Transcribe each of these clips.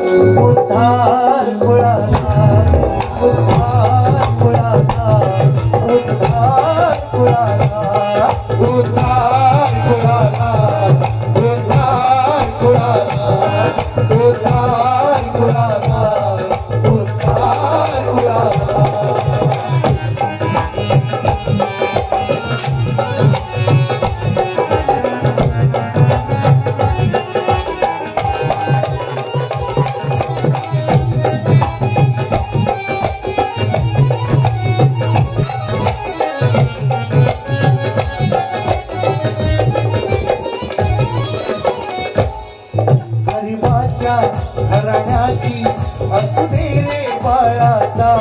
उद्धार कुळाला, उद्धार कुळाला, उद्धार कुळाला, उद्धार कुळाला, उद्धार कुळाला, उद्धार कुळाला, उद्धार कुळाला. घराण्याची असू दे रे बाळाचा,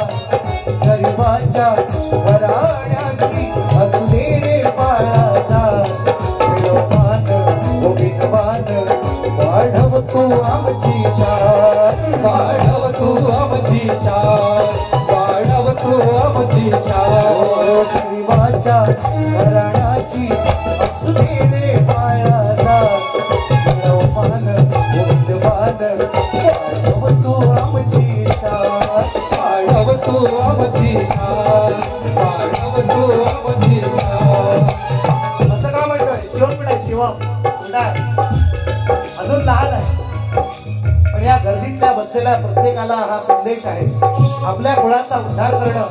गरिबाच्या घराण्याची असू दे रे बाळाचा. विलोमान गोविंदवान वाढव तू आमची शान, वाढव तू आमची शान, वाढव तू आमची शान. गरिबाच्या घराण्याची असू दे रे बाळाचा, विलोमान गोविंदवान वाढव तू आमची शान, वाढव तू आमची शान, वाढव तू आमची शान. असं का म्हणतोय? शिवम पण आहे, शिवम उडार अजून लहान आहे, पण या गर्दीतल्या बसलेल्या प्रत्येकाला हा संदेश आहे. आपल्या कुळाचा उद्धार करणं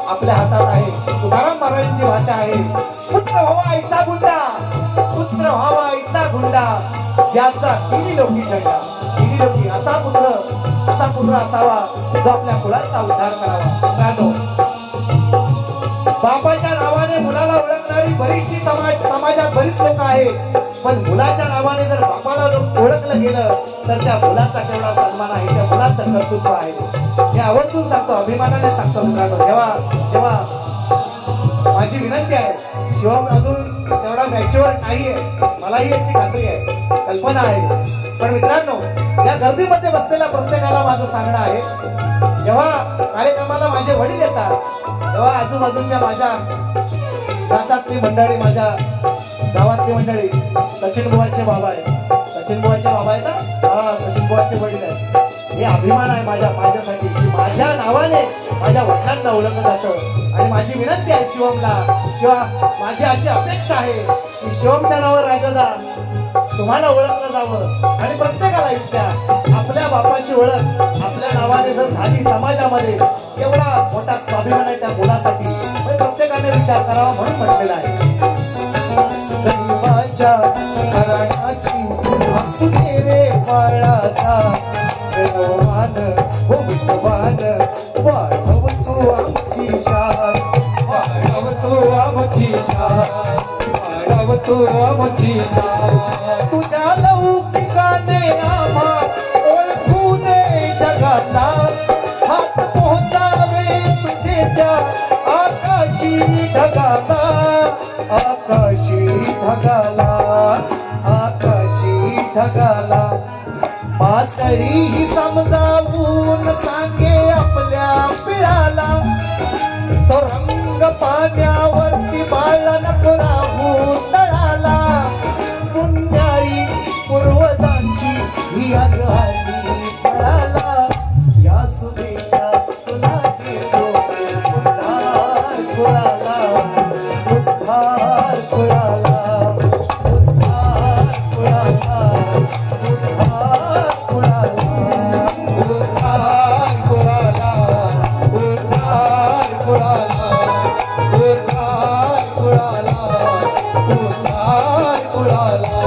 आपल्या हातात आहे. तुकाराम महाराजांची भाषा आहे, पुत्र व्हावा ऐसा गुंडा, पुत्र व्हावा ऐसा गुंडा, ज्याचा तिन्ही लोकी झेंडा. तिन्ही लोकी असा पुत्र असावा जो आपल्या कुळाचा उद्धार करावा. मित्रांनो, बापाच्या नावाने मुलाला ओळखणारी बरीचशी समाजात बरीच लोक आहेत, पण मुलाच्या नावाने जर बापाला ओळखलं गेलं तर त्या मुलाचा केवढा सन्मान आहे, त्या मुलाचं कर्तृत्व आहे. हे आवर्जून सांगतो, अभिमानाने सांगतो मित्रांनो. जेव्हा माझी विनंती आहे, शिवम अजून तेवढा मॅच्युअर नाहीये, मलाही याची खात्री आहे, कल्पना आहे, पण मित्रांनो या गर्दीमध्ये बसलेल्या प्रत्येकाला माझं सांगणं आहे, जेव्हा कार्यक्रमाला माझे वडील येतात तेव्हा आजूबाजूच्या माझ्या नाचातली मंडळी, माझ्या गावातली मंडळी, सचिन बुवाचे बाबा आहे, सचिन बुवाचे बाबा आहेत ना, हा सचिन बुवाचे वडील आहेत. हे अभिमान आहे माझ्यासाठी की माझ्या नावाने माझ्या वडिलांना ओळखलं जातं. आणि माझी विनंती आहे शिवमला, किंवा माझी अशी अपेक्षा आहे की शिवमच्या नावावर राजादा तुम्हाला ओळखलं जावं आणि प्रत्येकाला इथल्या आपल्या बापाची ओळख आपल्या नावाने जर झाली समाजामध्ये, एवढा मोठा स्वाभिमान आहे त्या मुलासाठी. प्रत्येकाने विचार करावा म्हणून म्हटलेला आहे. गरिबाच्या घराण्याची असू दे रे बाळाचा, विलोमान गोविंदवान वाढव तू आमची शान, वाढव तू आमची शान, वाढव तू आमची शान. तुझ्या लौकिकाने आम्हा ओळखू दे जगाला, हात पोहोचावे तुझे त्या आकाशी ढगाला, आकाशी ढगाला, आकाशी ढगाला. मासळी ही समजावून सांगे आपल्या पिळाला, तो रंग पाण्यावरती बाळा नको राहू तळाला. पुण्याई पूर्वजांची ही आज हल्ली फळाला, या सुनेच्या तुला देतो उद्धार कुळाला, उद्धार कुळाला, उद्धार कुळाला, उद्धार कुळाला, उद्धार कुळाला, उद्धार कुळाला, उद्धार कुळाला, उद्धार कुळाला.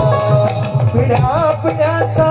पिढ्या पिढ्याचा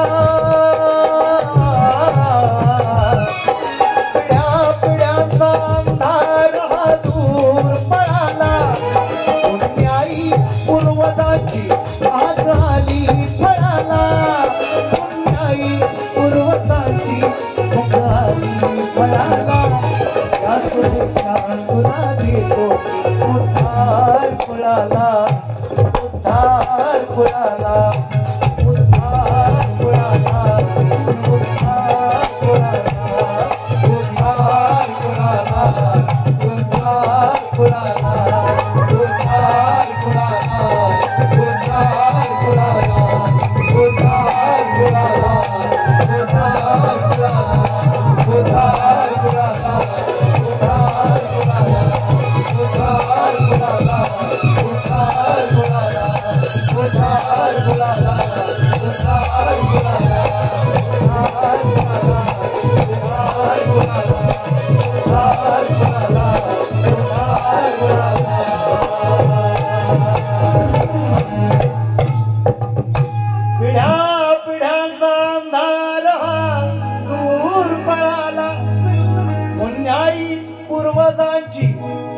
पूर्वजांची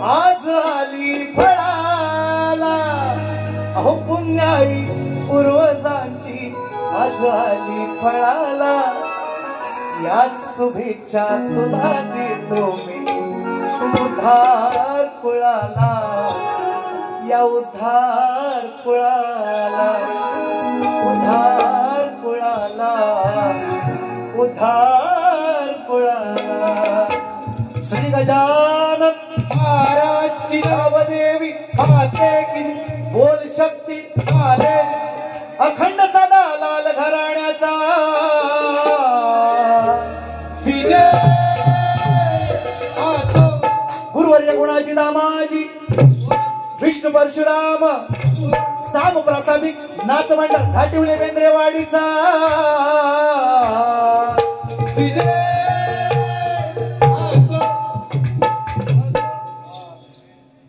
आज आली फळाला, अहो पुण्याई पूर्वजांची आज आली फळाला, याच शुभेच्छा तुला देतो मी उद्धार कुळाला, या उद्धार कुळाला, उद्धार कुळाला, उद्धार कुळाला। श्री गजानन महाराज की देवी माते की बोल शक्ती आले अखंड सदा लाल घराण्याचा विजय असो। गुरुवर्य गुणाची दामाजी विष्णु परशुराम साम प्रसादिक नाच मंडळ घाटिवले बेंद्रेवाडीचा विजय असो।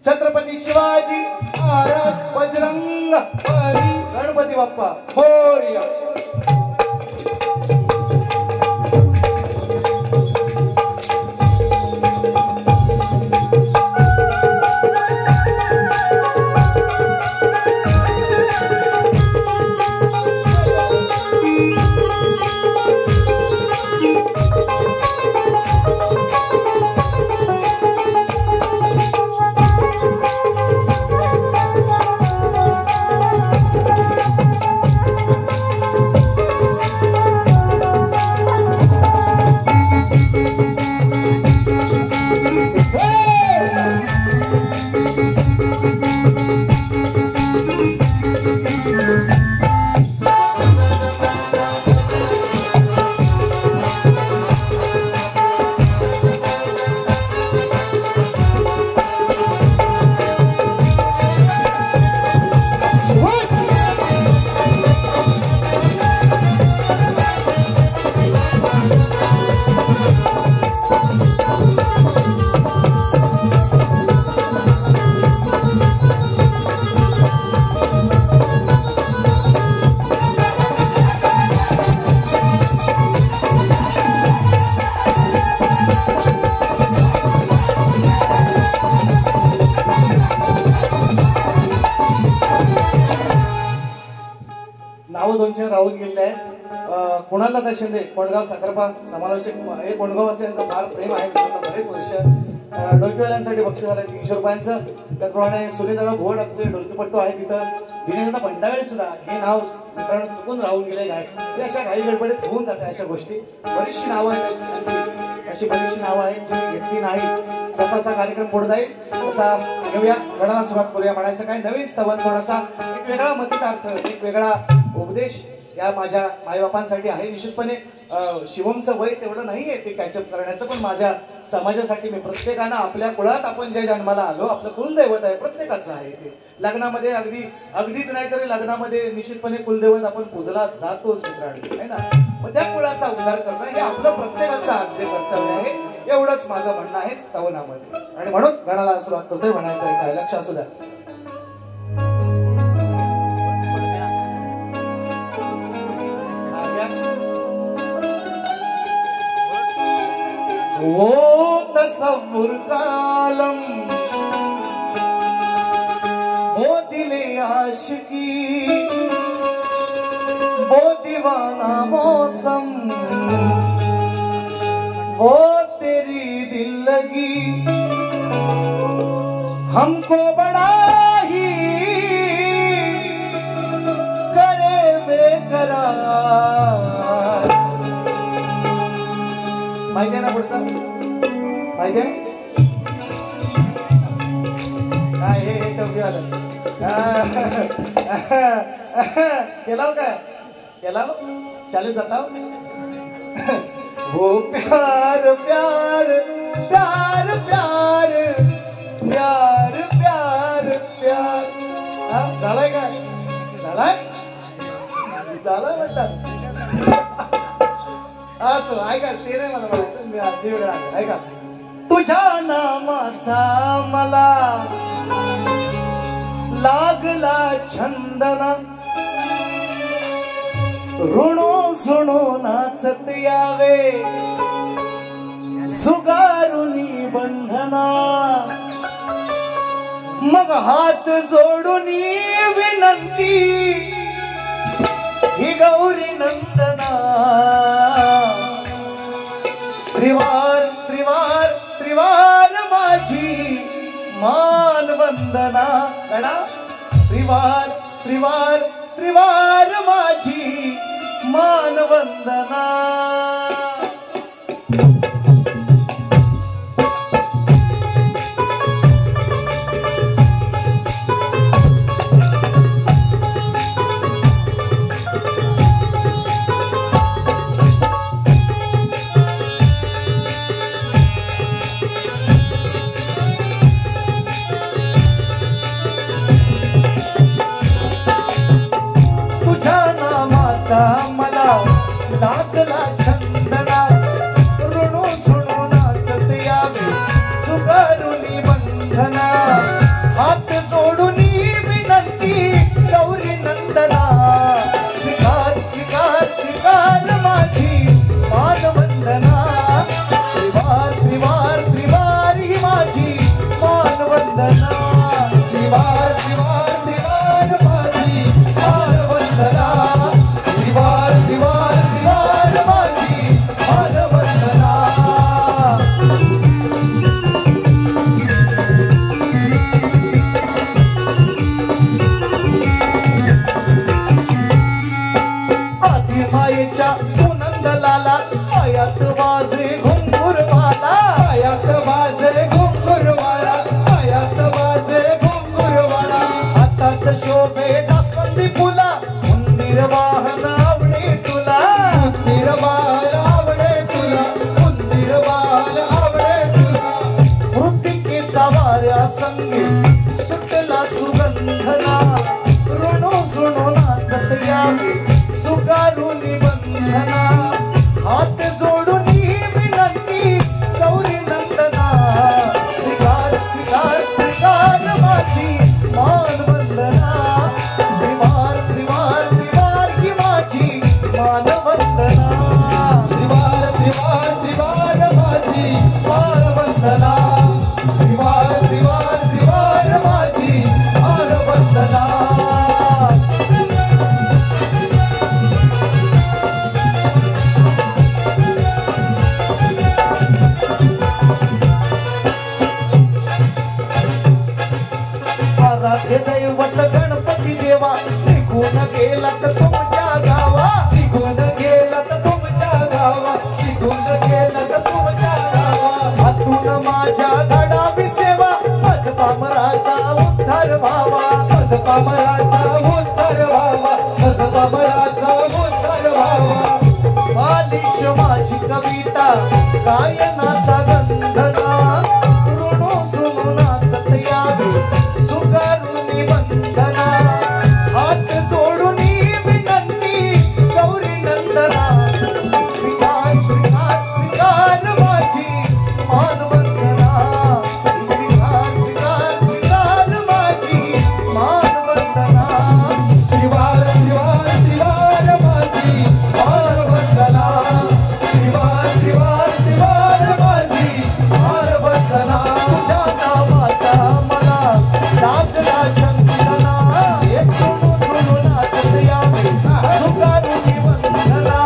छत्रपती शिवाजी महाराज बजरंग बली गणपती बाप्पा मोरया। राहून गेले आहेत। कुणाला दा शिंदे कोंडगाव साखरपा समालोचक हे कोंडगाववासियांचं फार प्रेम आहे बरेच वर्ष। डोलकीवाल्यांसाठी बक्षीस झालं 300 रुपयांचं। त्याचप्रमाणे सुनीलदादा भोड आमचे डोलकीपट्टू आहे तिथं। दिनेशदा भंडागळे सुद्धा हे नाव मित्रांनो चुकून राहून गेले काय हे अशा घाई गडबडीत होऊन जाते अशा गोष्टी। बरीचशी नावं आहेत अशी बरीचशी नावं आहेत जी घेतली नाही। जसा असा कार्यक्रम पुढे जाईल तसा घेऊया गणाला सुरुवात करूया। म्हणायचं काय नवीन स्तवन थोडासा एक वेगळा मतितार्थ एक वेगळा उपदेश या माझ्या मायबापांसाठी आहे। निश्चितपणे शिवमचं वय तेवढं नाहीये ते कॅचअप करण्याचं, पण माझ्या समाजासाठी मी प्रत्येकानं आपल्या कुळात आपण ज्या जन्माला आलो आपलं कुलदैवत आहे प्रत्येकाचं आहे ते। लग्नामध्ये अगदीच नाही तरी लग्नामध्ये निश्चितपणे कुलदैवत आपण पूजला जातोच मित्रांनो, है ना। मग त्या कुळाचा उद्धार करणं हे आपलं प्रत्येकाचं आद्य कर्तव्य आहे, एवढंच माझं म्हणणं आहे स्तवनामध्ये। आणि म्हणून गणाला सुरुवात करतोय म्हणायचं आहे काय लक्ष असू द्या। वो तसव्वुर कालम वो दिले आशिकी वो दीवाना मौसम वो तेरी दिल लगी हमको बड़ा ही करे बेकरार। माहिती आहे ना पुढचं माहिती आहे काय हे टोपी आलं केलाव काय केलाव शाळेत जाताव। वो प्यार प्यार प्यार प्यार प्यार प्यार प्यार झालाय काय झालाय झालाय म्हणतात असं ऐका ते नाही मला म्हणायचं मी अगदी वेगळा ऐका। तुझ्या नामाचा मला लागला छंदना ऋणू सुणू नाचत यावे सुगारुनी बंधना मग हात जोडून विनंती ही गौरी नंदना त्रिवार त्रिवार त्रिवार माझी मान वंदना गणा त्रिवार त्रिवार त्रिवार माझी मान वंदना मला लागला छंदना ऋणू झुणू नाचत यावे सुगारुनी बंधना हात जोडून विनंती गौरी नंदना स्वीकार स्वीकार स्वीकार माझी मान वंदना त्रिवार त्रिवार त्रिवार ही माझी मान वंदना त्रिवार त्रिवार त्रिवार माझी मान वंदना त्रिवार त्रिवार त्रिवार माझी मान वंदना आधी मायेच्या पुनंदलाला पायात वाजे घुंगुरवाला पायात वाजे घुंगुरवाला पायात वाजे घुंगुरवाला हातात शोभे जास्वंदी फुला मंदिर वाहन आवडे तुला मंदिर वाहन आवडे तुला मंदिर वाहन आवडे तुला मृत्तिकेचा वाऱ्या संगे सुटला सुगंधना ऋणू झुणू नाचत यावे सुगारुनी बंधना हात जोडून विनंती गौरी नंदना स्वीकार स्वीकार स्वीकार माझी मान वंदना त्रिवार त्रिवार त्रिवार ही माझी मान वंदना त्रिवार त्रिवार त्रिवार माझी मान वंदना त्रिवार त्रिवार त्रिवार माझी मान वंदना आराध्य दैवत गणपती देवा निघून गेला तर तुमच्या गावा निघून गेला तर तुमच्या गावा निघून गेला तर तुमच्या गावा हातून माझ्या घडावी सेवा मज पामराचा उद्धार व्हावा मज पामराचा उद्धार व्हावा मज पामराचा उद्धार व्हावा बालिश माझी कविता गायनाचा गंधना ऋणू झुणू नाचत यावे सुगारुनी बंधना हात जोडून विनंती गौरी नंदना स्वीकार स्वीकार स्वीकार माझी मान वंदना स्वीकार स्वीकार स्वीकार माझी मान वंदना त्रिवार त्रिवार त्रिवार माझी मान वंदना त्रिवार त्रिवार त्रिवार माझी मान वंदना तुझ्या नावाचा मला लागला छंदना एक ऋणू झुणू नाचत यावे सुगारुनी बंधना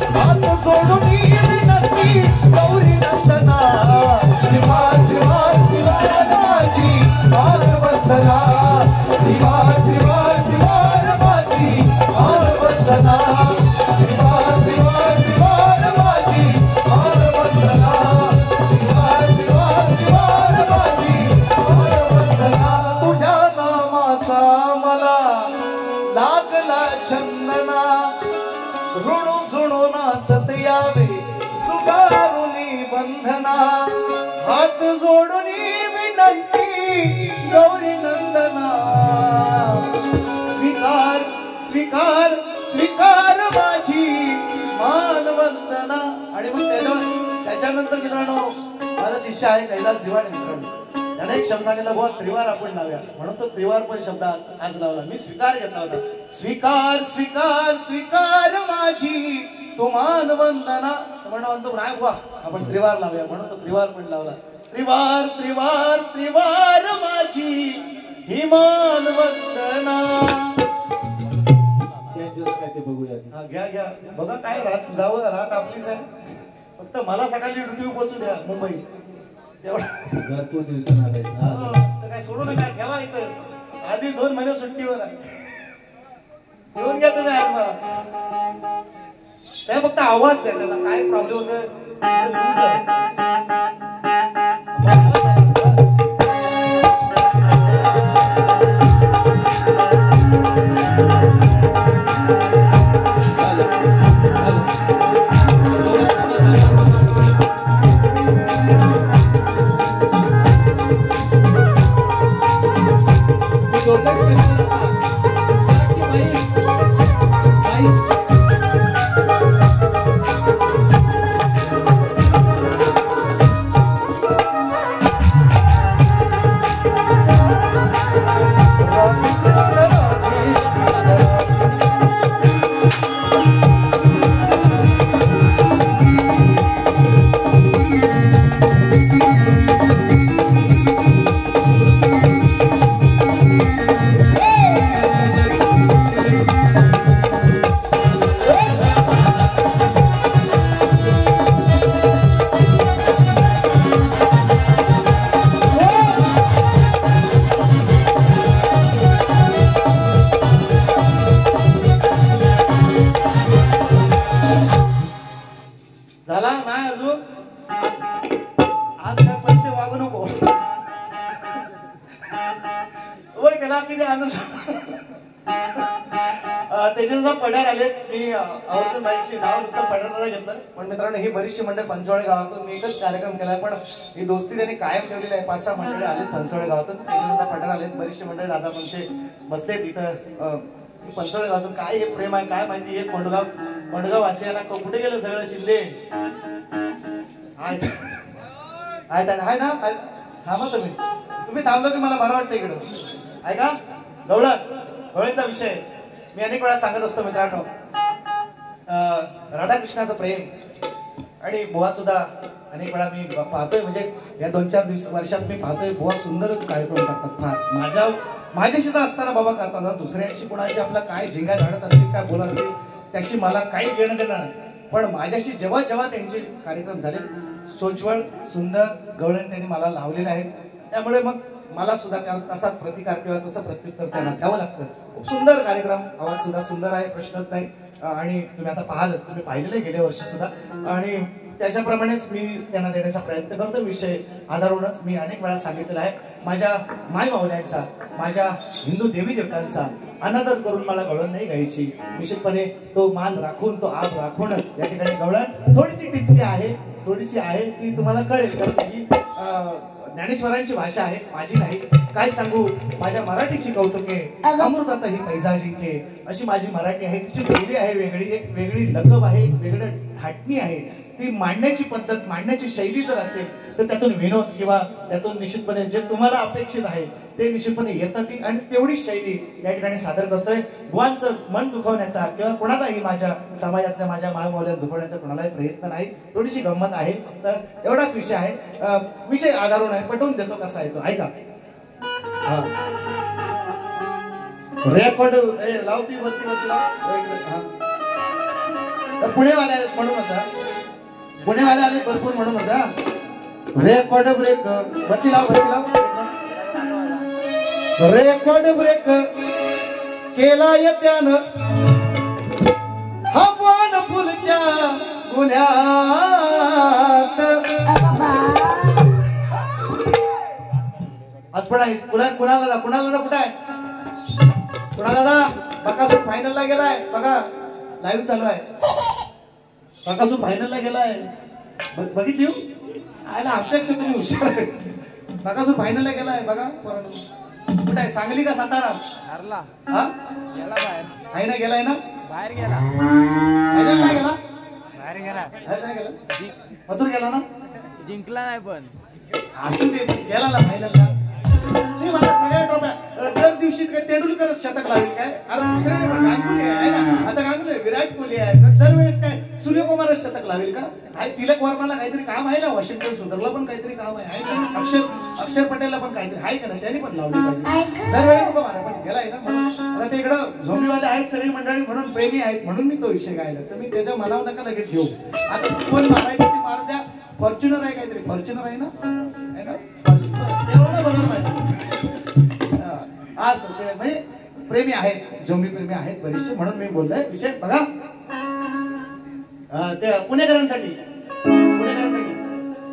हात जोडून विनंती गौरी नंदना त्रिवार त्रिवार त्रिवार माझी मान वंदना त्रिवार त्रिवार त्रिवार माझी मान वंदना त्रिवार त्रिवार त्रिवार माझी मान वंदना त्रिवार त्रिवार त्रिवार माझी मान वंदना तुझ्या नामाचा मला लागला छंदना ऋणू झुणू नाचत यावे सुगारुनी बंधना हात जोडून विनंती गौरी नंदना स्वीकार स्वीकार स्वीकार माझी मान वंदना आणि मग त्याच्यानंतर मित्रांनो माझा शिष्य आहे कैलास दिवाणे मित्रांनो त्याने एक शब्द सांगितला बुवा त्रिवार आपण लावूया म्हणून तो त्रिवार पण शब्द आज लावला मी स्वीकार घेतला होता स्वीकार स्वीकार स्वीकार माझी तुमान वंदना म्हणतो नाही बुवा आपण त्रिवार लावूया म्हणून तो त्रिवार पण लावला. त्रिवार त्रिवार त्रिवार माझी हिमान वंदना. काय ते बघूया. हा घ्या घ्या बघा काय रात जावं रात आपलीच आहे. फक्त मला सकाळी ड्युटी बसू द्या मुंबई तेवढा भरपूर दिवसांना आलाय. काय सोडू नका ठेवा इथं आधी 2 महिने सुट्टीवर आहे. घेऊन घ्या तुम्ही आज मला काय फक्त आवाज द्या त्याचा काय प्रॉब्लेम होतोय. झाला नाही अजून आज काय पैसे मागू नको. होय त्याला किती आनंद. त्याच्या पड्यार आलेत. मी आवर्जून बाईकशी नाव नुसतं पड्यार घेतलं पण मित्रांनो ही बरीचशी मंडळ पंचवडे गावातून मी एकच कार्यक्रम केलाय पण ही दोस्ती त्यांनी कायम ठेवलेली आहे. 5-6 मंडळी आलेत पंचवडे गावातून. त्याच्या पड्यार आलेत बरीचशी मंडळी दादा म्हणजे बसलेत इथं पंचवडे गावातून. काय हे प्रेम आहे काय माहिती. हे कोंडगाव वासियांना कुठे गेलं सगळं शिंदे आहे ना. थांबा तुम्ही थांबलो की मला बरं वाटतं इकडं. ऐका गवळणचा विषय मी अनेक वेळा सांगत असतो मित्रांनो. राधाकृष्णाचं प्रेम आणि बुवा सुद्धा अनेक वेळा मी पाहतोय म्हणजे या 2-4 वर्षात मी पाहतोय बुवा सुंदरच कार्यक्रम करतात. फार माझ्याशी तर असताना बाबा करतात. दुसऱ्यांशी कोणाशी आपला काय झिंगा झाडत असतील काय बोला असतील त्याशी मला काही घेणं देणार नाही. पण माझ्याशी जेव्हा जेव्हा त्यांचे कार्यक्रम झाले सोज्वळ सुंदर गवळण त्यांनी मला लावलेले आहेत. त्यामुळे मग मला सुद्धा तसाच प्रतिकार किंवा तसं प्रत्युत्तर त्यांना द्यावं लागतं. खूप सुंदर कार्यक्रम. आवाज सुद्धा सुंदर आहे प्रश्नच नाही. आणि तुम्ही आता पाहालच तुम्ही पाहिलेले गेल्या वर्षी सुद्धा आणि त्याच्याप्रमाणेच मी त्यांना देण्याचा प्रयत्न करतो. विषय आधारूनच मी अनेक वेळा सांगितलेला आहे. माझ्या माय माऊल्यांचा माझ्या हिंदू देवी देवतांचा अनादर करून मला गवळण नाही गायची. निश्चितपणे तो मान राखून तो आब राखूनच या ठिकाणी गवळण थोडीशी टिचकी आहे थोडीशी आहे ती तुम्हाला कळेल. कारण ही ज्ञानेश्वरांची भाषा आहे माझी नाही. काय सांगू माझ्या मराठीची कौतुके अमृतात ही पैजा जिंके अशी माझी मराठी आहे. तिची बोली आहे वेगळी एक वेगळी लकब आहे वेगळं थाटणी आहे. ती मांडण्याची पद्धत मांडण्याची शैली जर असेल तर त्यातून विनोद किंवा त्यातून निश्चितपणे जे तुम्हाला अपेक्षित आहे ते निश्चितपणे येतात ती आणि तेवढीच शैली या ठिकाणी सादर करतोय. बुवांचं मन दुखवण्याचा किंवा कोणालाही माझ्या समाजातल्या माझ्या मायमाऊल्या दुखवण्याचा कोणालाही प्रयत्न नाही. थोडीशी गंमत आहे तर एवढाच विषय आहे. विषय आधारून आहे पटवून देतो कसा आहे तो ऐका. रेकॉर्ड लावती पुणेवाल्या म्हणून होता पुणेवाल्या आले भरपूर म्हणून होता. रेकॉर्ड ब्रेक बत्ती लाव रेकॉर्ड ब्रेक केला त्यानं हवान फुलच्या गुन्ह्यात. आज पण आहे कुणाला कुठं आहे कुणाला बकासूर फायनलला गेलाय बघा लाईव्ह चालू आहे. बकासूर फायनलला गेलाय बघितली आयला आमच्यापेक्षा तुम्ही हुशार. बकासूर फायनलला गेलाय बघा. कुठे आहे सांगली का सातारा हा आहे ना गेलाय ना बाहेर गेला फायनल नाही गेला बाहेर गेला बाहेर नाही गेला मथुर गेला ना जिंकला नाही पण असू दे गेला ना फायनलला. मी मला सगळ्या ट्रॉफ्या दर दिवशी तेंडुलकर शतक लावेल काय. अरे दुसऱ्याने पण गांगुली आहे ना आता गांगुली विराट कोहली आहे दरवेळेस काय सूर्यकुमारच शतक लावेल का? आहे तिलक वर्माला काहीतरी काम आहे ना, वॉशिंग्टन सुंदरला पण काहीतरी काम आहे का? अक्षर पटेलला पण काहीतरी आहे का नाही, त्यांनी पण लावली पाहिजे. दरवेळी नको मारा, पण गेलाय ना म्हणून. आता इकडं झोंबीवाले आहेत सगळी मंडळी, म्हणून प्रेमी आहेत म्हणून मी तो विषय गायला. तर मी त्याच्या मनावर नका लगेच घेऊ. आता कोण मारायची ती मार द्या. फॉर्च्युनर आहे काहीतरी, फॉर्च्युनर आहे ना, आहे ना तेवढं बरोबर पाहिजे. असं ते म्हणजे प्रेमी आहेत, झोंबी प्रेमी आहेत बरेचसे, म्हणून मी बोललोय विषय. बघा ते पुणेकरांसाठी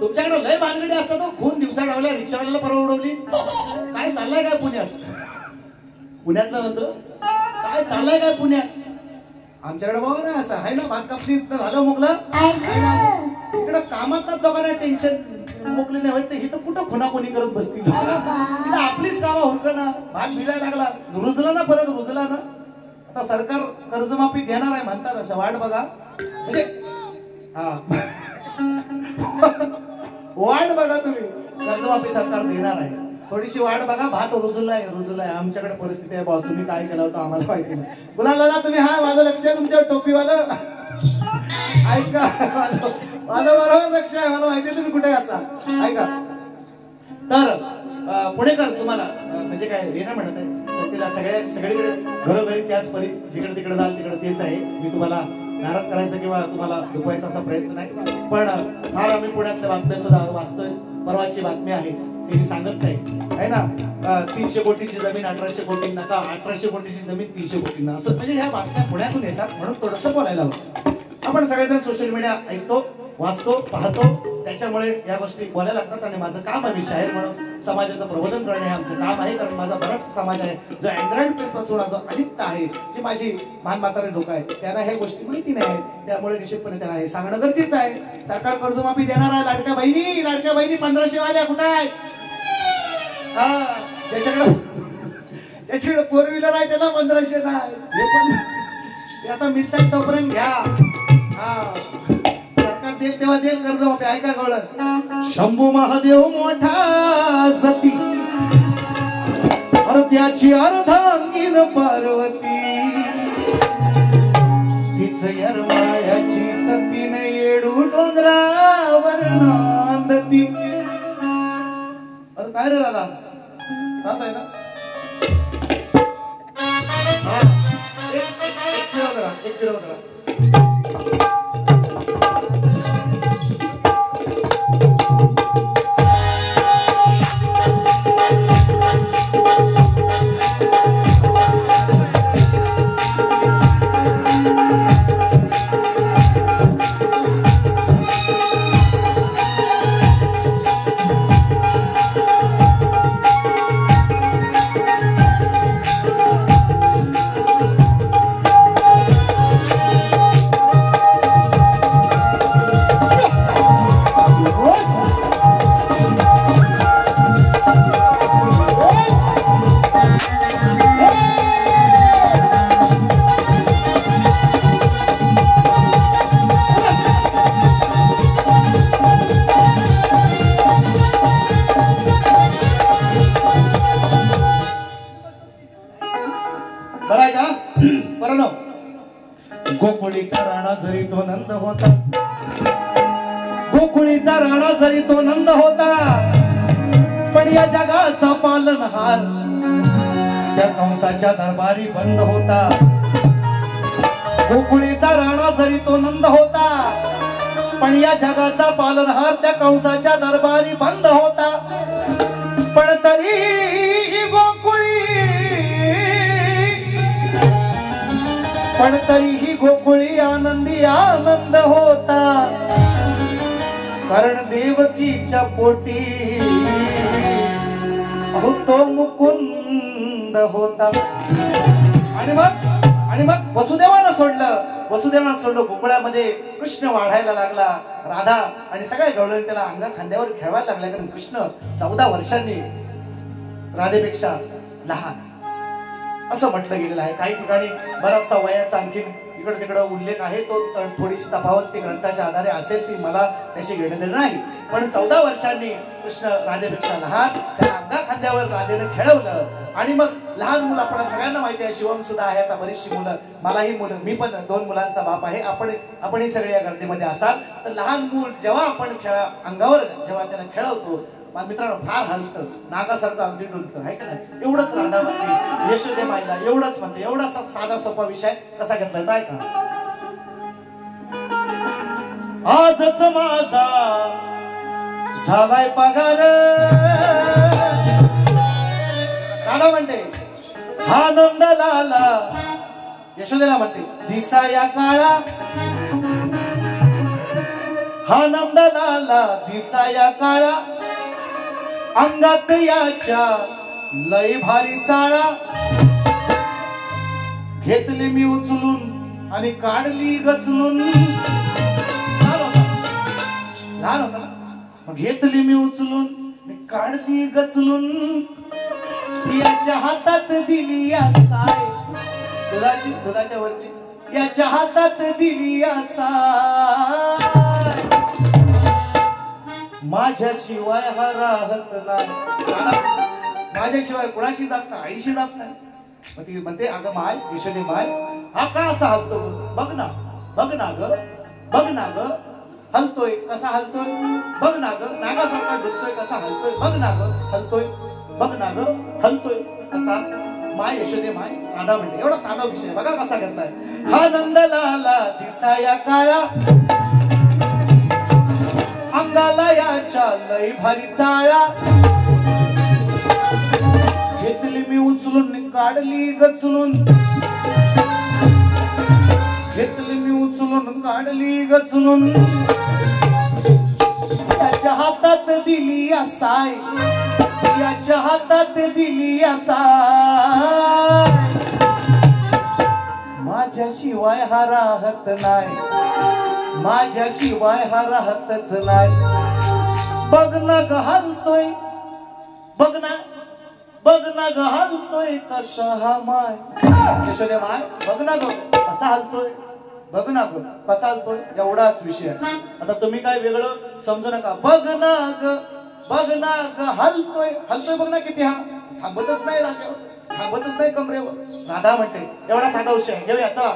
तुमच्याकडे लय भानगडी असतात तो. खून दिवसा डावल्या, रिक्षावाल्याला परवा उडवली. काय चाललंय काय पुण्यात? पुण्यातलं म्हणतो काय चाललंय काय पुण्यात? आमच्याकडे बघा ना असं आहे ना, भात कापणी झालं मोकलं. इकडं कामात ना दोघांना टेन्शन मोकले नाही होत, ही तर कुठं खुनाखुनी करत बसतील. आपलीच कामं होत ना, भात भिजायला लागला, रुजला ना, परत रुजला ना. आता सरकार कर्जमाफी देणार आहे म्हणतात, असं वाट बघा. म्हणजे हा वाट बघा तुम्ही, कर्जमाफी सरकार देणार आहे, थोडीशी वाट बघा. भात रुजलाय. आमच्याकडे परिस्थिती आहे बाबा, तुम्ही काय केलं होतं आम्हाला माहिती नाही. बोलायला ना तुम्ही, हा माझं लक्ष आहे तुमच्या टोपीवालं, ऐका माझं बरोबर लक्ष आहे, मला माहिती आहे तुम्ही कुठे असा, ऐका. तर पुणेकर तुम्हाला म्हणजे काय हे ना म्हणत आहे सुट्टीला सगळीकडे घरोघरी त्याच परी, जिकडे तिकडे जाल तिकडे तेच आहे. मी तुम्हाला नाराज करायचं किंवा तुम्हाला दुखवायचा असा प्रयत्न नाही, पण फार आम्ही पुण्यातल्या बातम्या सुद्धा वाचतोय. परवाची बातमी आहे ते मी सांगत नाही आहे ना, 300 कोटींची जमीन 1800 कोटींना का, 1800 कोटीची जमीन 300 कोटींना, असं म्हणजे ह्या बातम्या पुण्यातून येतात. म्हणून थोडंसं बोलायला हवं. आपण सगळेजण सोशल मीडिया ऐकतो, वाचतो, पाहतो, त्याच्यामुळे या गोष्टी बोलायला लागतात. आणि माझं काम आहे, मी शाहीर म्हणून समाजाचं प्रबोधन करणे हे आमचं काम आहे. कारण माझा बराचसा समाज आहे जो अँड्रॉइड पासून जो अलिप्त आहे, जी माझी लहान म्हातारे लोक आहेत, त्यांना ह्या गोष्टी माहिती नाही. त्यामुळे निश्चितपणे त्यांना हे सांगणं गरजेचं आहे. सरकार कर्जमाफी देणार आहे. लाडक्या बहिणी 1500 वाल्या कुठे आहेत? हा, ज्याच्याकडे 4 व्हीलर आहे त्याला 1500 नाही. हे पण ते आता मिळतात तोपर्यंत घ्या. हा, सरकार देईल तेव्हा देईल कर्जमाफी. ऐका कळलं, शंभू महादेव मोठा सती, अरे त्याची अर्धांगीन पार्वती, तीच यरमाळ्याची सतीन येडू डोंगरावर नांदती. अरे काय रे दादा, तास आहे ना. एक फिरव करा. गोकुळीचा राणा जरी तो नंद होता, गोकुळीचा राणा जरी तो नंद होता, पण या जगाचा पालनहार त्या कंसाच्या दरबारी बंद होता. गोकुळीचा राणा जरी तो नंद होता, पण या जगाचा पालनहार त्या कंसाच्या दरबारी बंद होता. पण तरीही गोकुळी आनंदी आनंद होता, कारण देवकीच्या पोटी अहो तो मुकुंद होता. आणि मग वसुदेवानं सोडलं. गोकुळामध्ये कृष्ण वाढायला लागला. राधा आणि सगळ्या गवळणी त्याला अंगा खांद्यावर खेळवायला लागल्या, कारण कृष्ण 14 वर्षांनी राधेपेक्षा लहान असं म्हटलं गेलेलं आहे. काही ठिकाणी बराचसा वयाचा आणखी इकडे तिकडे उल्लेख आहे, तो थोडीशी तफावत ती ग्रंथाच्या आधारे असेल, ती मला त्याशी घेणं देणं नाही. पण 14 वर्षांनी कृष्ण राधेपेक्षा लहान, त्या अंगा खांद्यावर राधेनं खेळवलं. आणि मग लहान मुलं आपण सगळ्यांना माहिती आहे, शिवम सुद्धा आहे, आता बरीचशी मुलं, मलाही मुलं, मी पण 2 मुलांचा बाप आहे, आपणही सगळे या गर्दीमध्ये असाल तर लहान मूल जेव्हा आपण अंगावर जेव्हा त्यांना खेळवतो मित्रांनो फार हलतं, नागासारखं अगदी डुलतं आहे का नाही. एवढंच राधा म्हणते यशोदे माईला, एवढंच म्हणते. एवढासा साधा सोपा विषय कसा घेतला काय का. आजच माझा झालाय पगार, राधा म्हणते आनंद लाला, यशोदेला म्हणते दिसाया काळा, आनंद लाला दिसाया काळा, अंगात याच्या लय भारी चाळा, घेतली मी उचलून आणि काढली गचलून. लहान होता मग घेतली मी उचलून काढली गचलून, याच्या हातात दिली या साय, दुधाच्या वरची, याच्या हातात दिली या साय, माझ्याशिवाय हा राहत नाही. माझ्याशिवाय कुणाशी जात नाही, आईशी जात नाही. मग ती म्हणते अगं माय, यशोदे माय, हा का असा हलतो, बघ ना, बघ ना ग, बघ ना ग, हलतोय कसा हलतोय, बघ ना ग, नागासारखा डुलतोय कसा हलतोय, बघ ना ग, हलतोय, बघ ना ग, हलतोय कसा. माय यशोदे माय, राधा म्हणते. एवढा साधा विषय बघा कसा घेतलाय. हा नंद लाला दिसाया काळा, अंगाला याच्या लई भारी चाळा, घेतली मी उचलून काढली गचलून, घेतली मी उचलून काढली गचलून, याच्या हातात दिली या साय, याच्या हातात दिली या साय, माझ्याशिवाय हा राहत नाही, माझ्याशिवाय हा राहतच नाही. बघ ना ग हलतोय, बघ ना, बघ ना ग हलतोय कसा हा माय, यशोदे माय, बघ ना ग कसा हलतोय, बघ ना ग कसा हलतोय. एवढाच विषय. आता तुम्ही काय वेगळं समजू नका. बघ ना ग, बघ ना ग हलतोय, हलतोय बघ ना किती, हा थांबतच नाही राख्यावर, थांबतच नाही कमरेवर. राधा म्हणते एवढा साधा विषय घेऊया चला.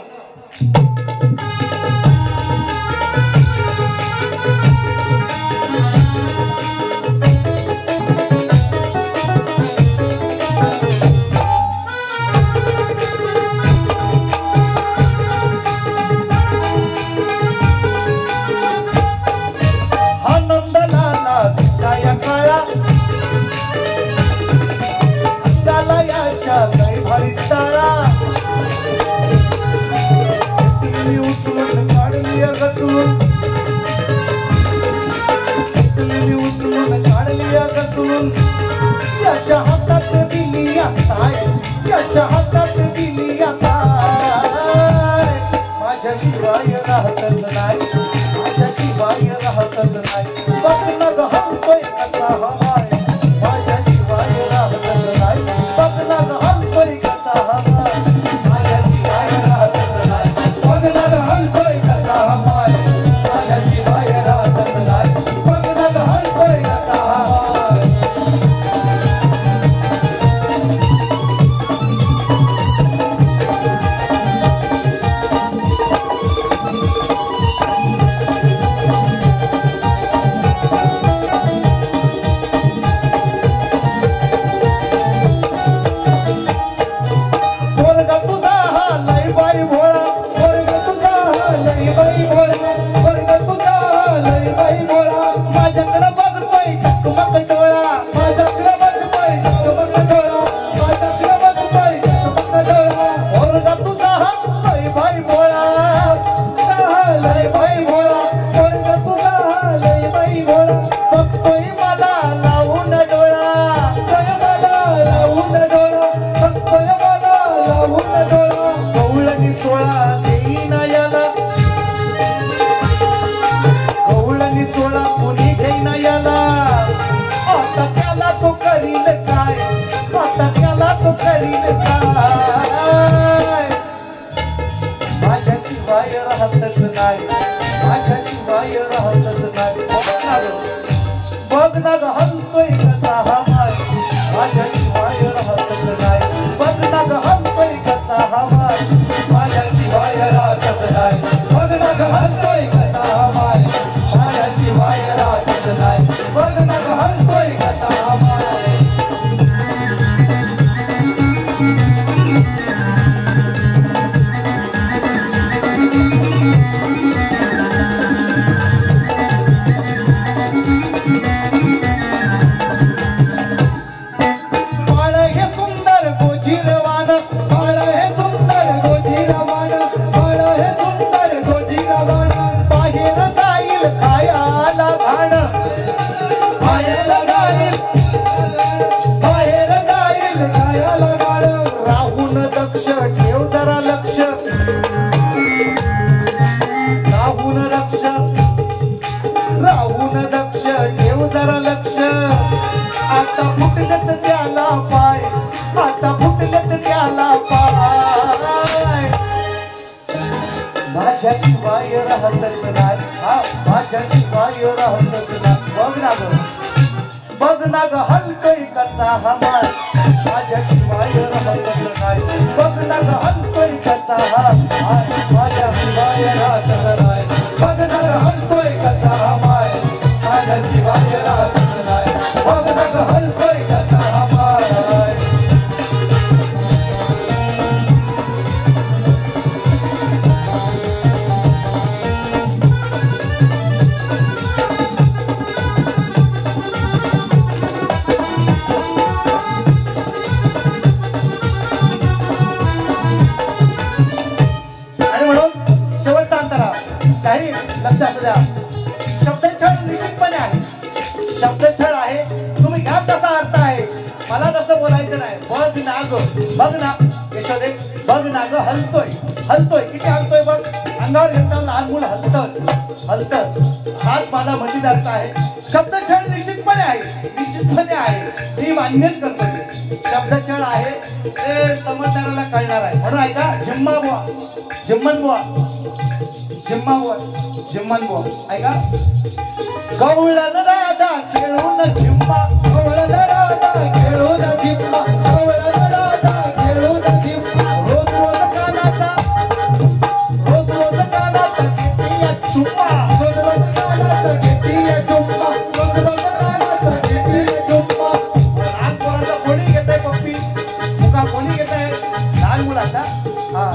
आनंद लाला दिसाया काळा, अंगाला याच्या लय भारी चाळा, घेतली उचलून काढली गचलून, घेतली उचलून काढली गचलून, याच्या हातात दिली या साय, याच्या हातात दिली या साय, माझ्याशिवाय राहतच नाही, माझ्याशिवाय राहतच नाही. बघ ना ग हलतोय कसा हा माय, माझ्याशिवाय राहतच नाही. बघ ना ग हलतोय कसा हा माय, माझ्याशिवाय राहतच नाही. बघ ना ग हलतोय कसा हा माय, माझ्याशिवाय राहतच नाही. बघ ना ग हलतोय कसा हा माय. माझ्याशिवाय राहतच नाही, माझ्याशिवाय राहतच नाही. बघ ना ग हलतोय कसा हा माय, माझ्याशिवाय राहतच नाही. बघ माझ्याशिवाय राहतच नाही बघ ना ग हलतोय कसा माय आता फुटलत त्याला पाय आता फुटलत त्याला पाय माझ्याशिवाय राहतच नाही माझ्याशिवाय राहतच नाही बघ ना ग हलतोय कसा हा माय माझ्याशिवाय राहतच नाही बघ ना ग हलतोय कसा हा माय माझ्याशिवाय राहतच नाही बघ ना ग हलतोय कसा हा माय माझ्याशिवाय राहतच नाही बघ ना ग हलतोय कसा हा माय शाहीर लक्ष असू द्या शब्दछळ निश्चितपणे आहे शब्दछळ आहे तुम्ही घ्या तसा अर्थ आहे मला तसं बोलायचं नाही बघ ना यशोदे बघ ना ग हलतोय किती हलतोय बघ अंगावर घेतला लहान मुलं हलतच हाच माझा मधील अर्थ आहे शब्दछळ निश्चितपणे आहे मी मान्यच करतोय शब्दछळ आहे ते समजणाऱ्याला कळणार आहे म्हणून ऐका जिम्मन बुवा ऐका गवळण राधा खेळून झिम्मा गवळण राधा खेळून झिम्मा गवळण राधा खेळून झिम्मा रोज रोज कानाचा घेतीया चुम्मा रोज रोज कानाचा घेतीया चुम्मा रोज रोज कानाचा घेतीया चुम्मा लहान पोराचा कोणी घेतय पप्पी मुका कोणी घेतय लहान मुलाचा हा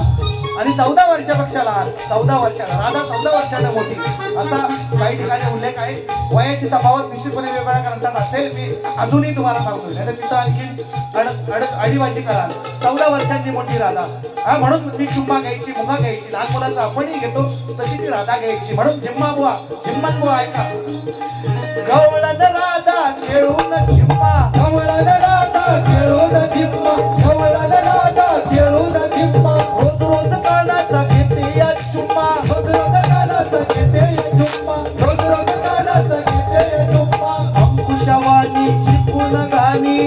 आणि 14 वर्षापेक्षा लहान 14 वर्षाला राधा 14 वर्षाला मोठी असा काही ठिकाणी उल्लेख आहे वयाची तफावत निश्चितपणे वेगवेगळ्या ग्रंथात असेल मी अजूनही तुम्हाला सांगतो नाही तिथं आणखी अडीबाजी करा 14 वर्षांची मोठी राधा हा म्हणून ती चुम्मा घ्यायची मुगा घ्यायची लहान मुलाचा आपणही घेतो तशी ती राधा घ्यायची म्हणून जिम्मन बुवा ऐका गवळण राधा खेळून झिम्मा गवळण राधा खेळून झिम्मा गवळण राधा खेळून झिम्मा रोज रोज कानाचा घेतीया चुम्मा रोज रोज कानाचा घेतीया चुम्मा रोज रोज कानाचा घेतीया चुम्मा अंकुशवाणी शिकून गाणी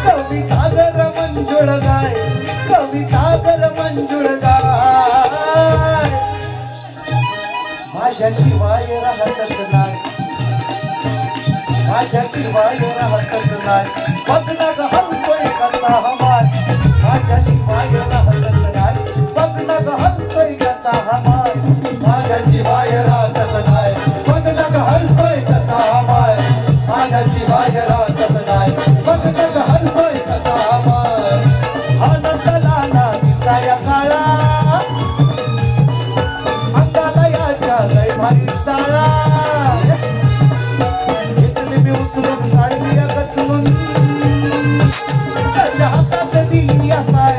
कवी सागर मंजुळ गाय माझ्याशिवाय राहतच नाही बघ ना ग हलतोय कसा हा माय माझ्याशिवाय राहतच नाही बघ ना ग हलतोय कसा हा माय माझ्याशिवाय राहतच नाही बघ ना ग हलतोय कसा हा माय माझ्याशिवाय राहतच नाही बघ ना ग हलतोय कसा हा माय आनंदला ना दिसाया काळा अंगाला याच्या लय भारी चाळा उचलून काढली कचलून त्याच्या हातात दिली असाय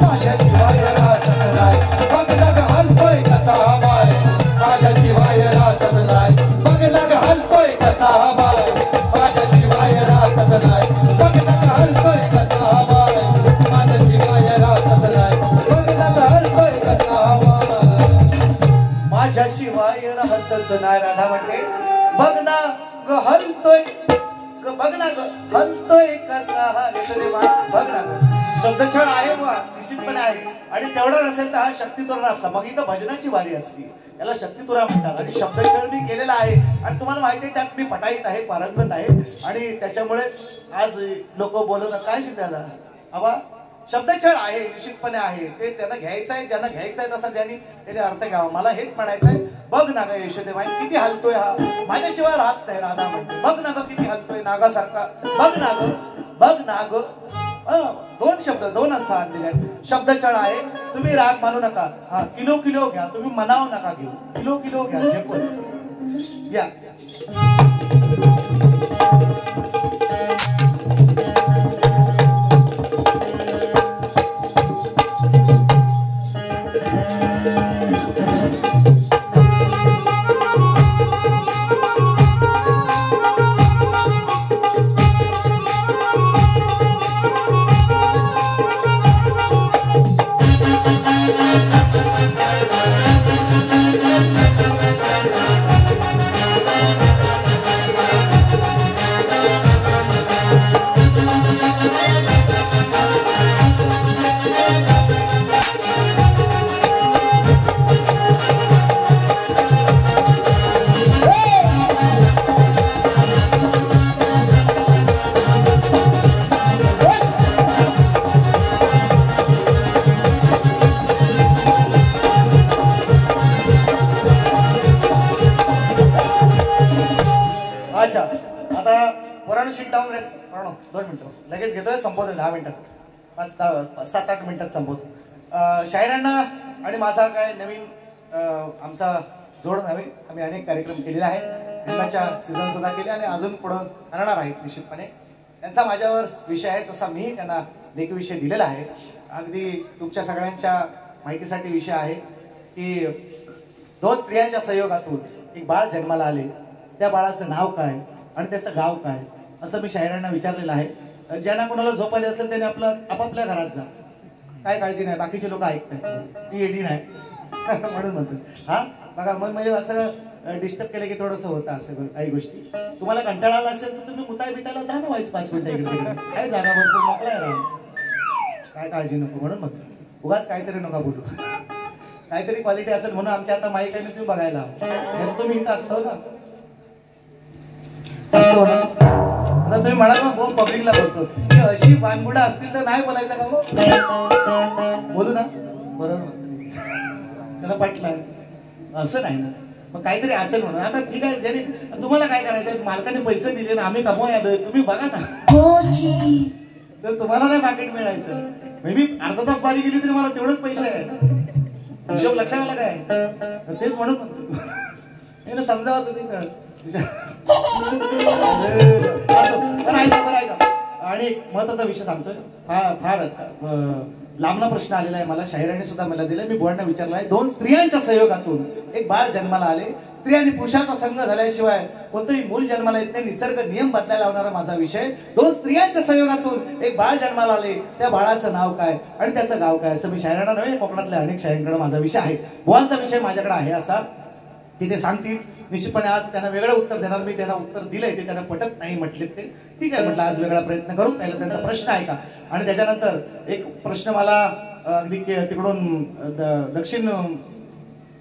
माझ्याशिवाय राहतच नाही बघ ना ग हलतोय कसा माय माझ्याशिवाय राहतच नाही बघ ना ग हलतोय कसा माय माझ्याशिवाय राहतच नाही बघ ना ग हलतोय कसा माय माझ्याशिवाय राहतच नाही बघ ना ग हलतोय कसा माय माझ्याशिवाय राहतच नाही राधा म्हणते बघ ना ग हलतोय कसा हा यशोदे बघ ना शब्दछळ आहे बा निश्चितपणे आहे आणि तेवढं नसेल तर हा शक्तितुरा असता मग इथं भजनाची वारी असते याला शक्तितुरा म्हणतात आणि शब्दछळ मी केलेला आहे आणि तुम्हाला माहिती आहे त्यात मी पटाईत आहे पारंगत आहे आणि त्याच्यामुळेच आज लोक बोलवतात काय शिकायला आबा शब्दछळ आहे निश्चितपणे आहे ते त्यांना घ्यायचं आहे ज्यांना घ्यायचं आहे तसं त्याने अर्थ घ्यावा मला हेच म्हणायचं आहे बघ ना ग यशोदेबाई किती हलतोय हा माझ्याशिवाय राहत नाही राधा म्हणते बघ ना ग किती हलतोय नागासारखा बघ ना ग दोन शब्द दोन अर्थ आणलेले आहेत शब्दछळ आहे तुम्ही राग मानू नका हा किलो किलो घ्या तुम्ही मनाव नका घेऊ किलो किलो घ्या शेपूट या लगेच घेतोय संपवतो 10 मिनिटात 7-8 मिनिटात संपवतो शायरांना आणि माझा काय नवीन आमचा जोड नव्हे आम्ही अनेक कार्यक्रम केलेले आहेत फिल्माच्या सीझन सुद्धा केले आणि अजून पुढे करणार आहेत निश्चितपणे त्यांचा माझ्यावर विषय आहे तसा मी त्यांना लेखविषय दिलेला आहे अगदी तुमच्या सगळ्यांच्या माहितीसाठी विषय आहे की 2 स्त्रियांच्या संयोगातून एक बाळ जन्माला आले त्या बाळाचं नाव काय आणि त्याचं गाव काय असं मी शायरांना विचारलेलं आहे ज्यांना कोणाला झोपायला असेल त्याने आपापल्या घरात जा काय काळजी नाही बाकीचे लोक ऐकतात ती एडी नाही म्हणून म्हणतात हा बघा मग म्हणजे असं डिस्टर्ब केलं की थोडंसं होतं असं काही गोष्टी तुम्हाला कंटाळा आला असेल तर तुम्ही मुताय बितायला जा ना व्हायचं 5 मिनिटं इकडे तिकडे काय जागा भरपूर मोकळा आहे राहा काय काळजी नको म्हणून म्हणतो उगाच काहीतरी नका बोलू काहीतरी क्वालिटी असेल म्हणून आमच्या आता माईक आहे तुम्ही बघायला तुम्ही इथं असतो ना असतो ना तुम्ही म्हणा मग पब्लिकला बोलतो की अशी वानगुडा असतील तर नाही बोलायचं का मग बोलू ना बरोबर त्याला पटलं असं नाही ना मग काहीतरी असेल म्हणून आता ठीक आहे ज्याने तुम्हाला काय करायचं मालकाने पैसे दिले ना आम्ही कमवाय आलोय तुम्ही बघा ना तर तुम्हाला नाही पाकिट मिळायचं मी अर्धा तास बारी गेली तरी मला तेवढंच पैसे आहे हिशोब लक्षात आला काय तेच म्हणून समजावा तुम्ही आणि महत्वाचा विषय सांगतोय फार लांबना प्रश्न आलेला आहे मला शाहिराने सुद्धा मला दिलाय मी बोर्डना विचारला आहे 2 स्त्रियांच्या संयोगातून एक बाळ जन्माला आले स्त्री आणि पुरुषाचा संघ झाल्याशिवाय कोणतंही मूल जन्माला येत नाही निसर्ग नियम बदलायला लावणारा माझा विषय 2 स्त्रियांच्या संयोगातून एक बाळ जन्माला आले त्या बाळाचं नाव काय आणि त्याचं गाव काय असं मी शाहिरांना नव्हे कोकणातल्या अनेक शाहिरांकडे माझा विषय आहे बुवांचा विषय माझ्याकडे आहे असा की ते सांगतील निश्चितपणे आज त्यांना वेगळं उत्तर देणार मी त्यांना उत्तर दिलंय ते त्यांना पटत नाही म्हटले ते ठीक आहे म्हटलं आज वेगळा प्रयत्न करू पहिला त्यांचा प्रश्न आहे का आणि त्याच्यानंतर एक प्रश्न मला अगदी तिकडून दक्षिण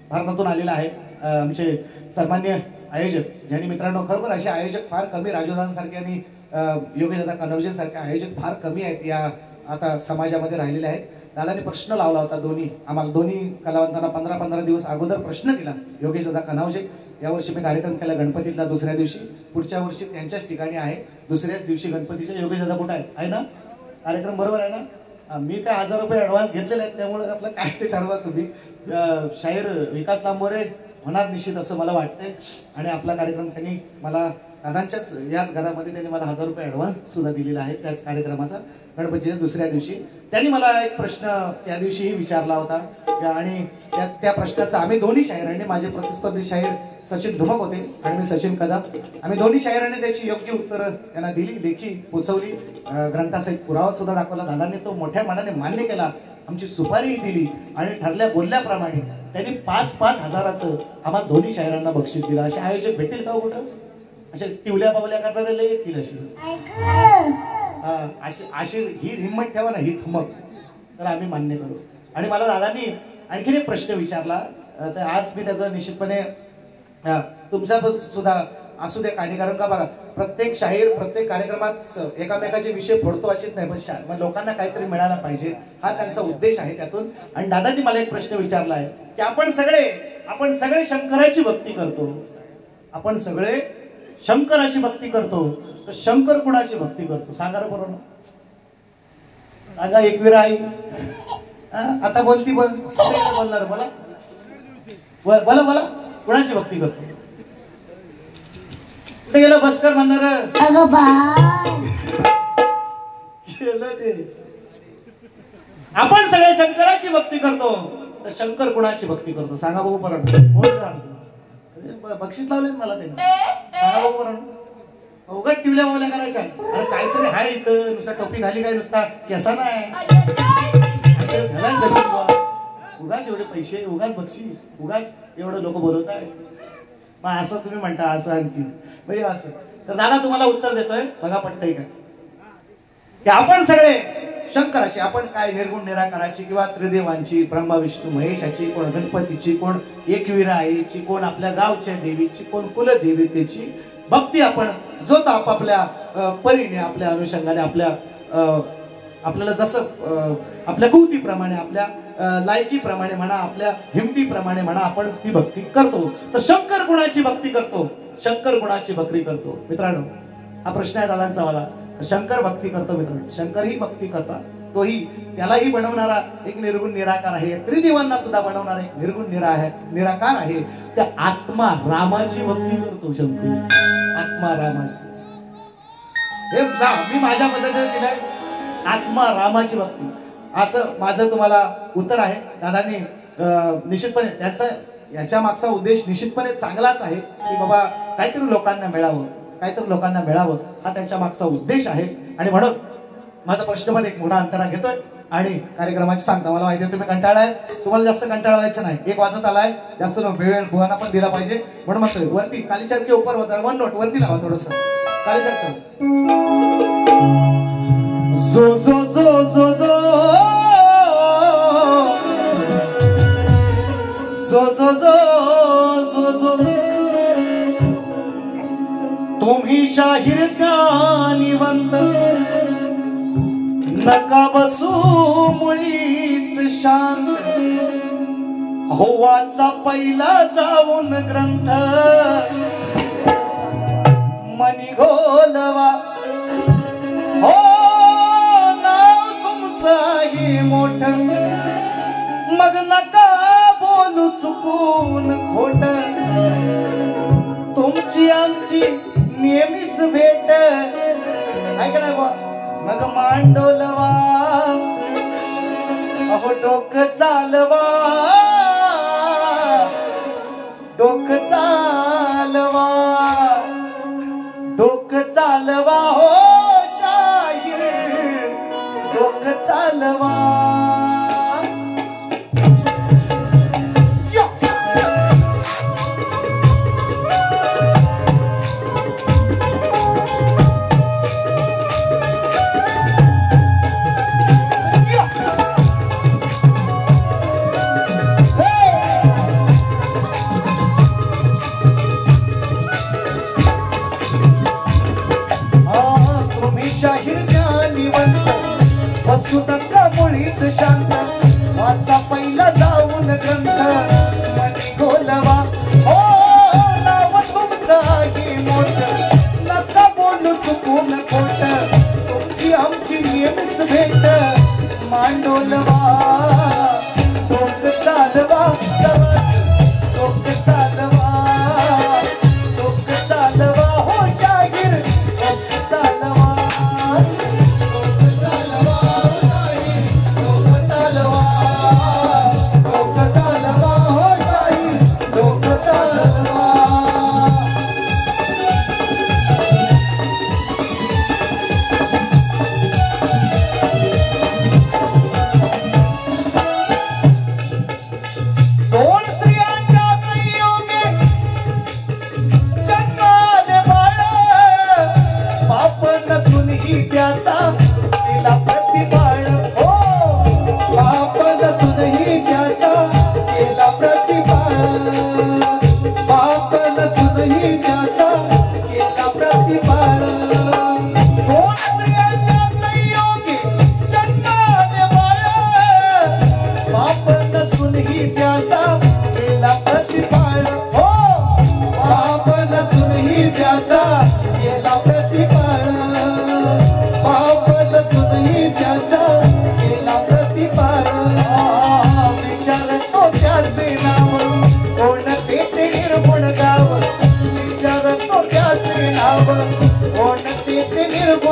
भारतातून आलेला आहे आमचे सन्मान्य आयोजक ज्यांनी मित्रांनो खरोखर असे आयोजक फार कमी राजोदांसारखे आणि योगेश दादा कनौजेंसारखे आयोजक फार कमी आहेत या आता समाजामध्ये राहिलेले आहेत दादाने प्रश्न लावला होता आम्हाला दोन्ही कलावंतांना 15-15 दिवस अगोदर प्रश्न दिला योगेश दादा कनौजे यावर्षी मी कार्यक्रम केला गणपतीतला दुसऱ्या दिवशी पुढच्या वर्षी त्यांच्याच ठिकाणी आहे दुसऱ्याच दिवशी गणपतीच्या योगेश दादा कुठे आहे ना कार्यक्रम बरोबर आहे ना मी काय 1000 रुपये ऍडव्हान्स घेतलेले आहेत त्यामुळे आपलं काय ते ठरवा तुम्ही शाहीर विकास लांबोरे होणार निश्चित असं मला वाटतंय आणि आपला कार्यक्रम त्यांनी मला दादांच्याच याच घरामध्ये त्यांनी मला 1000 रुपये ऍडव्हान्स सुद्धा दिलेला आहे त्याच कार्यक्रमाचा गणपतीच्या दुसऱ्या दिवशी त्यांनी मला एक प्रश्न त्या दिवशीही विचारला होता आणि त्या प्रश्नाचा आम्ही दोन्ही शाहिरांनी माझे प्रतिस्पर्धी शाहीर सचिन धुमक होते आणि मी सचिन कदम आम्ही दोन्ही शाहिरांनी त्याची योग्य उत्तरं त्यांना दिली लेखी पोचवली ग्रंथासहित पुरावा सुद्धा दाखवला दादांनी तो मोठ्या मनाने मान्य केला आमची सुपारीही दिली आणि ठरल्या बोलल्याप्रमाणे त्यांनी 5-5 हजाराचं आम्हाला दोन्ही शाहिरांना बक्षीस दिलं असे आयोजक भेटेल का कुठं असे टिवल्या पावल्या करणारे लय येतील अशी अशी अशी ही हिंमत ठेवा ना, ही थमक, तर आम्ही मान्य करू. आणि मला दादांनी आणखीन एक प्रश्न विचारला, तर आज मी त्याचं निश्चितपणे तुमच्या सुद्धा असू दे काही, कारण का बघा प्रत्येक शाहीर प्रत्येक कार्यक्रमात एकामेकाचे विषय फोडतो अशीच नाही, पण लोकांना काहीतरी मिळायला पाहिजे हा त्यांचा उद्देश आहे त्यातून. आणि दादांनी मला एक प्रश्न विचारला आहे की आपण सगळे शंकराची भक्ती करतो, आपण सगळे शंकराची भक्ती करतो, तर शंकर कुणाची भक्ती करतो सांगा रे बरोबर. सांगा एकविरा आई आता बोलती बोलणार बोला बोला बोला कुणाची भक्ती करतो. कुठे गेलं बसकर म्हणणार गेलं ते. आपण सगळे शंकराची भक्ती करतो, तर शंकर कुणाची भक्ती करतो सांगा बघू परत. बक्षीस लावले मला ते सांगा बघू परत. उगाच टिवल्या बावल्या करायच्या. अरे काहीतरी हाय इथं, नुसता टोपी घाली काय नुसता केसा नाही, उगाच एवढे पैसे, उगाच बक्षीस, उगाच एवढं लोक बोलवत आहे. मग असं तुम्ही म्हणता असं आणखी म्हणजे असं. तर दादा तुम्हाला उत्तर देतोय बघा पटतंय का, की आपण सगळे शंकराची, आपण काय निर्गुण निराकाराची किंवा त्रिदेवांची, ब्रह्मा विष्णू महेशाची, कोण गणपतीची, कोण एकविरा आईची, कोण आपल्या गावच्या देवीची, कोण कुलदेवतेची भक्ती आपण जो तो आपापल्या परीने, आपल्या अनुषंगाने, आपल्याला जसं आपल्या कौतीप्रमाणे, आपल्या लायकीप्रमाणे म्हणा, आपल्या हिमतीप्रमाणे म्हणा, आपण ती भक्ती करतो. तर शंकर गुणाची भक्ती करतो, शंकर गुणाची भक्ती करतो. मित्रांनो हा प्रश्न आहे दादांचा मला. शंकर भक्ती करतो मित्रांनो, शंकर ही भक्ती करता, तोही त्यालाही बनवणारा एक निर्गुण निराकार आहे, त्रिदेवांना सुद्धा बनवणारा एक निर्गुण निराकार आहे. त्या आत्मा रामाची भक्ती करतो शंकर, आत्मा रामाची. हे मी माझ्या पद्धतीने दिलंय, आत्मा रामाची भक्ती. असं माझं तुम्हाला उत्तर आहे. दादांनी निश्चितपणे त्यांचा याच्या मागचा उद्देश निश्चितपणे चांगलाच आहे, की बाबा काहीतरी लोकांना मिळावं, काहीतरी लोकांना मिळावं हा त्यांच्या मागचा उद्देश आहे. आणि म्हणून माझा प्रश्न एक मोठा अंतरा घेतोय आणि कार्यक्रमाची सांगता. मला माहिती आहे तुम्ही कंटाळाय, तुम्हाला जास्त कंटाळा व्हायचं नाही. 1 वाजत आलाय, जास्त वेळ बुवांना पण दिला पाहिजे म्हणून म्हणतोय वरती कालीचर के ऊपर होता 1 नोट वरती लावा थोडस कालीचर. जो जो जो जो जो जो जो जो जो जो तुम्ही शाहीर ज्ञानीवंत, नका बसू मुळीच शांत, हो वाचा पहिला जाऊन ग्रंथ, मनी घोलवा हो नाव तुमचं आहे मोठं, मग नका बोलू चुकून खोट, तुमची आमची नेहमीच भेट ऐक ना बा. मग मांडोलवा अहो डोकं चालवा, डोकं चालवा, डोकं चालवा हो शाहीर, डोकं चालवा. नका मुळीच शांत, वाचा पहिला जाऊन ग्रंथ, मनी घोलवा हो नाव तुमचं आहे मोठं, नका बोलू चुकून खोट, तुमची आमची नेहमीच भेट, मांडोलवा डोकं चालवा जवस, डोकं चालवा, डोकं चालवा हो शाहीर, डोकं चालवा.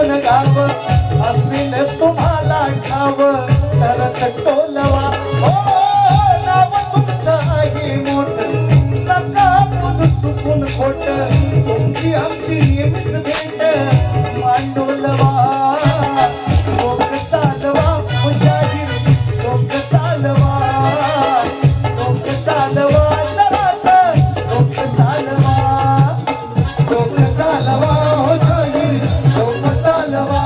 कोण गाव असेल तुम्हाला ठाव तरच टोलवा ओ नाव तुमचं आहे मोठ नका बोलू चुकून खोट तुमची आमची नेहमीच भेट मांडोलवा लोक चालवा शाहीर लोक चालवा जरास लोक चालवा हो शाहीर लोक चालवा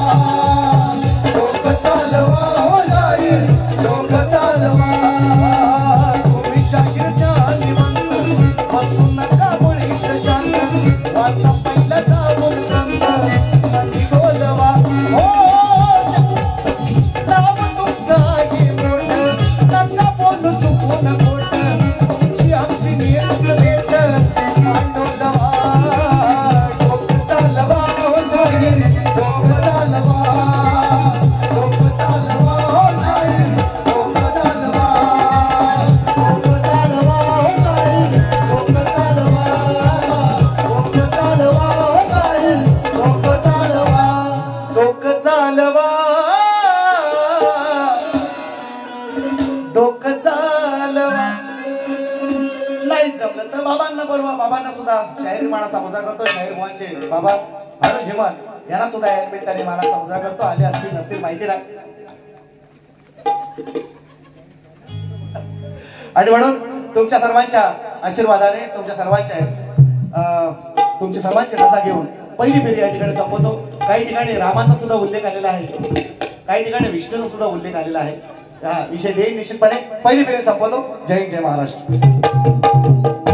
हो शाहीर लोक चालवा तुम्ही शाहीर ज्ञानिवंत बसू नका मुळीच शांत वाचा पहिला जाऊन ग्रंथ आणि बोलवा हो नाव तुमचं आहे मोठ नका बोलू चुकून खोट तुमची आमची नेमच भेट मांडोलवा डोक चालवा हो शाहीर डोक चालवा हो शाहीर डोक चालवा हो शाहीर डोक चालवा हो शाहीर डोक चालवा डोक चालवा नाही जमलं तर बाबांना बोलवा बाबांना सुद्धा शाहीर माना सामोसा करतो शाहीर मोहनचे बाबा अरुण झिमन यांना सुद्धा या निमित्ताने माना सामोसा करतो आले असतील नसतील माहिती नाही आणि म्हणून तुमच्या सर्वांच्या आशीर्वादाने तुमच्या सर्वांची रजा घेऊन पहिली फेरी या ठिकाणी संपवतो काही ठिकाणी रामाचा सुद्धा उल्लेख आलेला आहे काही ठिकाणी विष्णूचा सुद्धा उल्लेख आलेला आहे हा विषय देईल निश्चितपणे पहिली फेरी संपवतो जय हिंद जय महाराष्ट्र